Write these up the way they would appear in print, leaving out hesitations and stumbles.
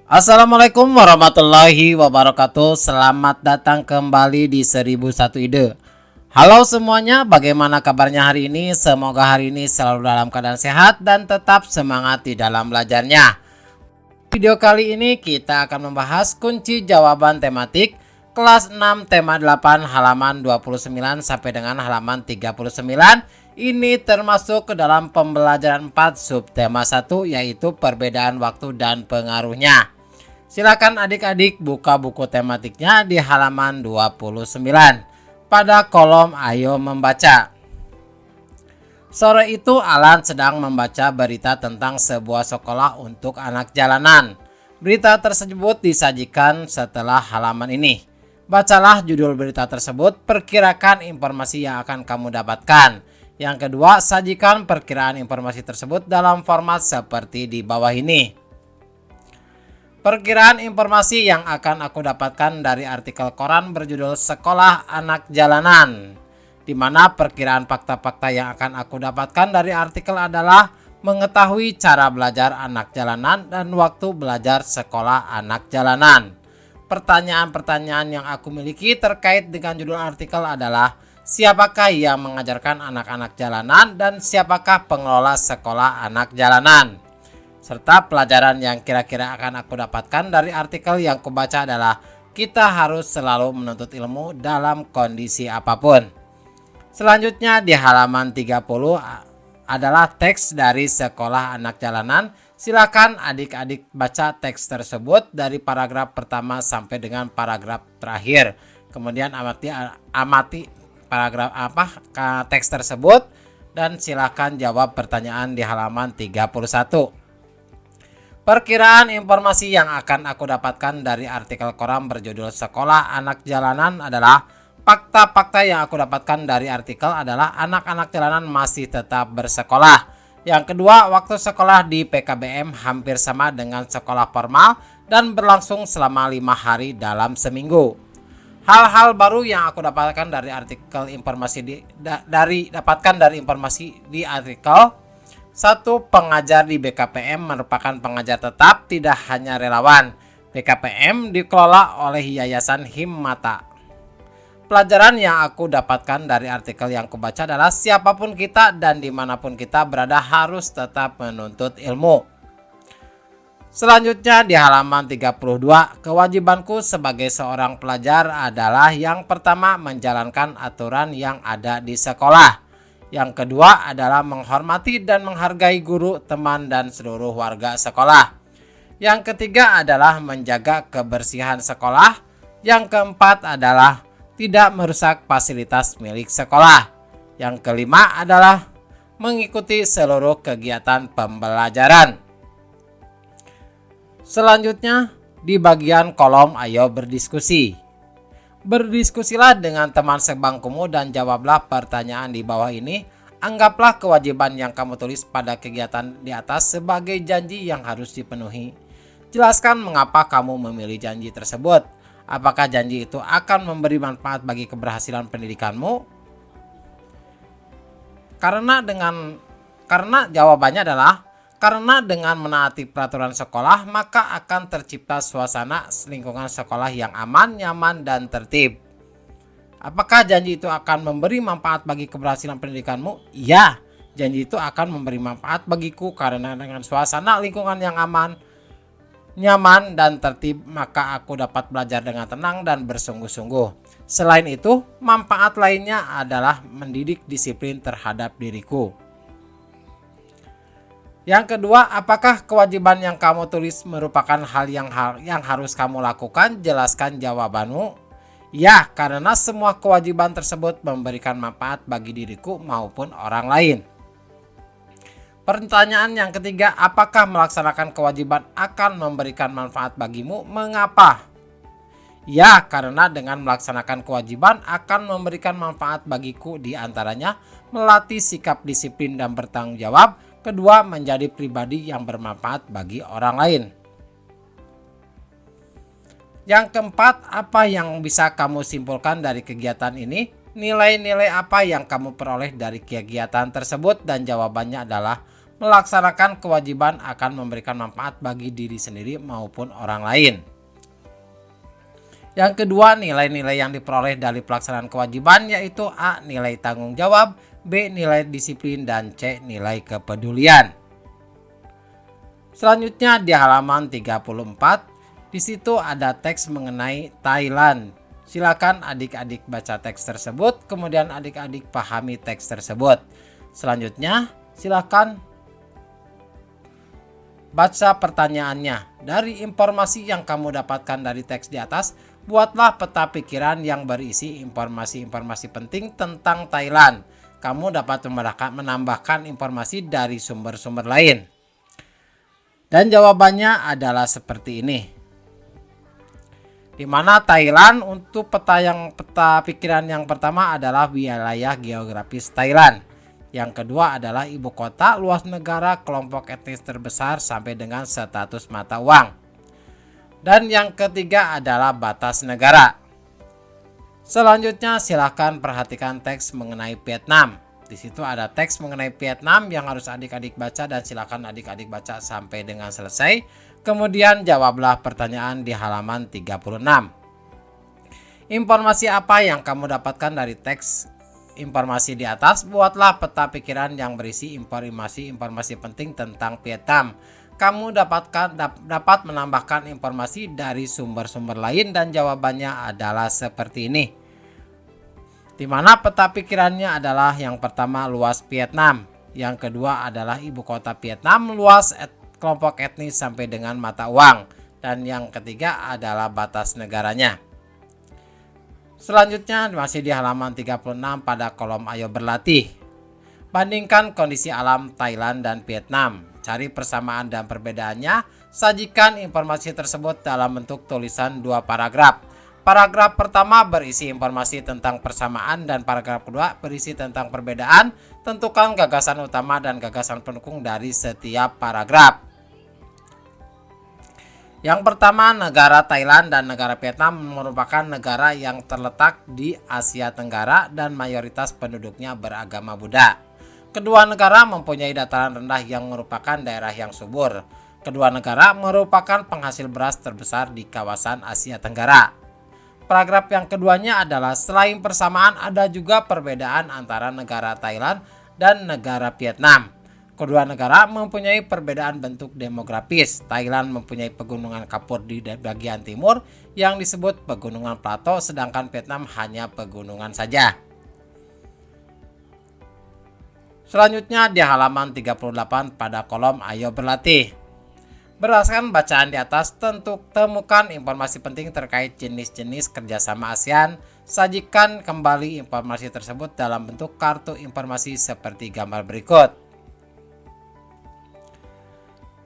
Assalamualaikum warahmatullahi wabarakatuh. Selamat datang kembali di 1001 Ide. Halo semuanya, bagaimana kabarnya hari ini? Semoga hari ini selalu dalam keadaan sehat dan tetap semangat di dalam belajarnya. Video kali ini kita akan membahas kunci jawaban tematik kelas 6 tema 8 halaman 29 sampai dengan halaman 39. Ini termasuk ke dalam pembelajaran 4 subtema 1, yaitu perbedaan waktu dan pengaruhnya. Silakan adik-adik buka buku tematiknya di halaman 29 pada kolom Ayo Membaca. Sore itu Alan sedang membaca berita tentang sebuah sekolah untuk anak jalanan. Berita tersebut disajikan setelah halaman ini. Bacalah judul berita tersebut, perkirakan informasi yang akan kamu dapatkan. Yang kedua, sajikan perkiraan informasi tersebut dalam format seperti di bawah ini. Perkiraan informasi yang akan aku dapatkan dari artikel koran berjudul Sekolah Anak Jalanan, di mana perkiraan fakta-fakta yang akan aku dapatkan dari artikel adalah mengetahui cara belajar anak jalanan dan waktu belajar sekolah anak jalanan. Pertanyaan-pertanyaan yang aku miliki terkait dengan judul artikel adalah siapakah yang mengajarkan anak-anak jalanan dan siapakah pengelola sekolah anak jalanan. Serta pelajaran yang kira-kira akan aku dapatkan dari artikel yang kubaca adalah kita harus selalu menuntut ilmu dalam kondisi apapun. Selanjutnya di halaman 30 adalah teks dari Sekolah Anak Jalanan. Silakan adik-adik baca teks tersebut dari paragraf pertama sampai dengan paragraf terakhir. Kemudian amati paragraf teks tersebut dan silakan jawab pertanyaan di halaman 31. Perkiraan informasi yang akan aku dapatkan dari artikel koran berjudul Sekolah Anak Jalanan adalah fakta-fakta yang aku dapatkan dari artikel adalah anak-anak jalanan masih tetap bersekolah. Yang kedua, waktu sekolah di PKBM hampir sama dengan sekolah formal dan berlangsung selama 5 hari dalam seminggu. Hal-hal baru yang aku dapatkan dari artikel informasi dapatkan dari informasi di artikel. 1. Pengajar di BKPM merupakan pengajar tetap, tidak hanya relawan. BKPM dikelola oleh Yayasan Himmata. Pelajaran yang aku dapatkan dari artikel yang kubaca adalah siapapun kita dan dimanapun kita berada harus tetap menuntut ilmu. Selanjutnya di halaman 32, kewajibanku sebagai seorang pelajar adalah yang pertama menjalankan aturan yang ada di sekolah. Yang kedua adalah menghormati dan menghargai guru, teman, dan seluruh warga sekolah. Yang ketiga adalah menjaga kebersihan sekolah. Yang keempat adalah tidak merusak fasilitas milik sekolah. Yang kelima adalah mengikuti seluruh kegiatan pembelajaran. Selanjutnya di bagian kolom Ayo Berdiskusi. Berdiskusilah dengan teman sebangkumu dan jawablah pertanyaan di bawah ini. Anggaplah kewajiban yang kamu tulis pada kegiatan di atas sebagai janji yang harus dipenuhi. Jelaskan mengapa kamu memilih janji tersebut. Apakah janji itu akan memberi manfaat bagi keberhasilan pendidikanmu? Karena jawabannya adalah karena dengan menaati peraturan sekolah, maka akan tercipta suasana lingkungan sekolah yang aman, nyaman, dan tertib. Apakah janji itu akan memberi manfaat bagi keberhasilan pendidikanmu? Iya, janji itu akan memberi manfaat bagiku karena dengan suasana lingkungan yang aman, nyaman, dan tertib, maka aku dapat belajar dengan tenang dan bersungguh-sungguh. Selain itu, manfaat lainnya adalah mendidik disiplin terhadap diriku. Yang kedua, apakah kewajiban yang kamu tulis merupakan hal yang harus kamu lakukan? Jelaskan jawabanmu. Ya, karena semua kewajiban tersebut memberikan manfaat bagi diriku maupun orang lain. Pertanyaan yang ketiga, apakah melaksanakan kewajiban akan memberikan manfaat bagimu? Mengapa? Ya, karena dengan melaksanakan kewajiban akan memberikan manfaat bagiku, di antaranya melatih sikap disiplin dan bertanggung jawab. Kedua, menjadi pribadi yang bermanfaat bagi orang lain. Yang keempat, apa yang bisa kamu simpulkan dari kegiatan ini? Nilai-nilai apa yang kamu peroleh dari kegiatan tersebut? Dan jawabannya adalah melaksanakan kewajiban akan memberikan manfaat bagi diri sendiri maupun orang lain. Yang kedua, nilai-nilai yang diperoleh dari pelaksanaan kewajiban yaitu A. Nilai tanggung jawab, B. Nilai disiplin, dan C. Nilai kepedulian. Selanjutnya di halaman 34, di situ ada teks mengenai Thailand. Silakan adik-adik baca teks tersebut, kemudian adik-adik pahami teks tersebut. Selanjutnya, silakan baca pertanyaannya. Dari informasi yang kamu dapatkan dari teks di atas, buatlah peta pikiran yang berisi informasi-informasi penting tentang Thailand. Kamu dapat menambahkan informasi dari sumber-sumber lain. Dan jawabannya adalah seperti ini. Di mana Thailand untuk peta pikiran yang pertama adalah wilayah geografis Thailand. Yang kedua adalah ibu kota, luas negara, kelompok etnis terbesar sampai dengan status mata uang. Dan yang ketiga adalah batas negara. Selanjutnya silakan perhatikan teks mengenai Vietnam. Di situ ada teks mengenai Vietnam yang harus adik-adik baca dan silakan adik-adik baca sampai dengan selesai. Kemudian jawablah pertanyaan di halaman 36. Informasi apa yang kamu dapatkan dari teks informasi di atas? Buatlah peta pikiran yang berisi informasi penting tentang Vietnam. Kamu dapat menambahkan informasi dari sumber-sumber lain dan jawabannya adalah seperti ini. Di mana peta pikirannya adalah yang pertama luas Vietnam, yang kedua adalah ibu kota Vietnam, luas kelompok etnis sampai dengan mata uang, dan yang ketiga adalah batas negaranya. Selanjutnya masih di halaman 36 pada kolom ayo berlatih. Bandingkan kondisi alam Thailand dan Vietnam. Cari persamaan dan perbedaannya. Sajikan informasi tersebut dalam bentuk tulisan 2 paragraf. Paragraf pertama berisi informasi tentang persamaan dan paragraf kedua berisi tentang perbedaan. Tentukan gagasan utama dan gagasan pendukung dari setiap paragraf. Yang pertama, negara Thailand dan negara Vietnam merupakan negara yang terletak di Asia Tenggara dan mayoritas penduduknya beragama Buddha. Kedua negara mempunyai dataran rendah yang merupakan daerah yang subur. Kedua negara merupakan penghasil beras terbesar di kawasan Asia Tenggara. Paragraf yang keduanya adalah selain persamaan ada juga perbedaan antara negara Thailand dan negara Vietnam. Kedua negara mempunyai perbedaan bentuk demografis. Thailand mempunyai pegunungan kapur di bagian timur yang disebut pegunungan plato, sedangkan Vietnam hanya pegunungan saja. Selanjutnya di halaman 38 pada kolom ayo berlatih. Berdasarkan bacaan di atas, temukan informasi penting terkait jenis-jenis kerjasama ASEAN. Sajikan kembali informasi tersebut dalam bentuk kartu informasi seperti gambar berikut.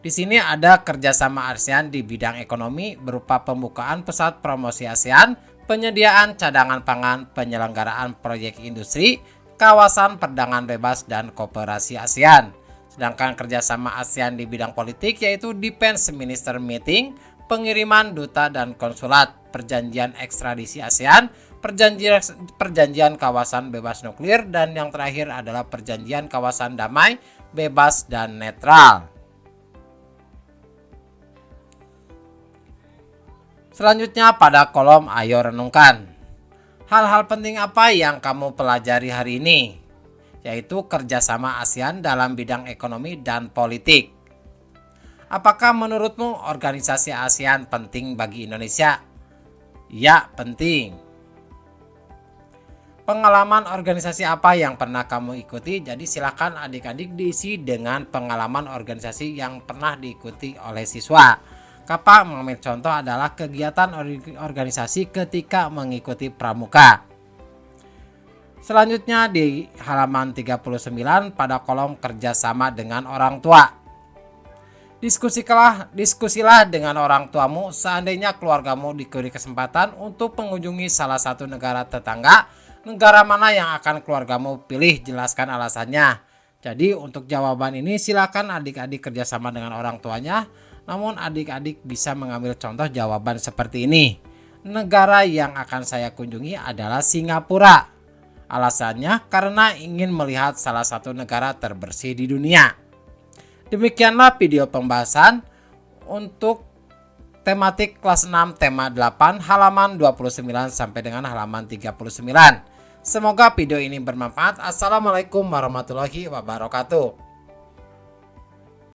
Di sini ada kerjasama ASEAN di bidang ekonomi berupa pembukaan pusat promosi ASEAN, penyediaan cadangan pangan, penyelenggaraan proyek industri, kawasan perdagangan bebas, dan kooperasi ASEAN. Sedangkan kerjasama ASEAN di bidang politik yaitu Defense Minister Meeting, pengiriman duta dan konsulat, perjanjian ekstradisi ASEAN, perjanjian kawasan bebas nuklir, dan yang terakhir adalah perjanjian kawasan damai, bebas, dan netral. Selanjutnya pada kolom ayo renungkan. Hal-hal penting apa yang kamu pelajari hari ini? Yaitu kerjasama ASEAN dalam bidang ekonomi dan politik. Apakah menurutmu organisasi ASEAN penting bagi Indonesia? Ya, penting. Pengalaman organisasi apa yang pernah kamu ikuti? Jadi silakan adik-adik diisi dengan pengalaman organisasi yang pernah diikuti oleh siswa. Kakak mengambil contoh adalah kegiatan organisasi ketika mengikuti pramuka. Selanjutnya di halaman 39 pada kolom kerjasama dengan orang tua. Diskusilah dengan orang tuamu seandainya keluargamu diberi kesempatan untuk mengunjungi salah satu negara tetangga. Negara mana yang akan keluargamu pilih? Jelaskan alasannya. Jadi untuk jawaban ini silakan adik-adik kerjasama dengan orang tuanya. Namun adik-adik bisa mengambil contoh jawaban seperti ini. Negara yang akan saya kunjungi adalah Singapura. Alasannya karena ingin melihat salah satu negara terbersih di dunia. Demikianlah video pembahasan untuk tematik kelas 6 tema 8 halaman 29 sampai dengan halaman 39. Semoga video ini bermanfaat. Assalamualaikum warahmatullahi wabarakatuh.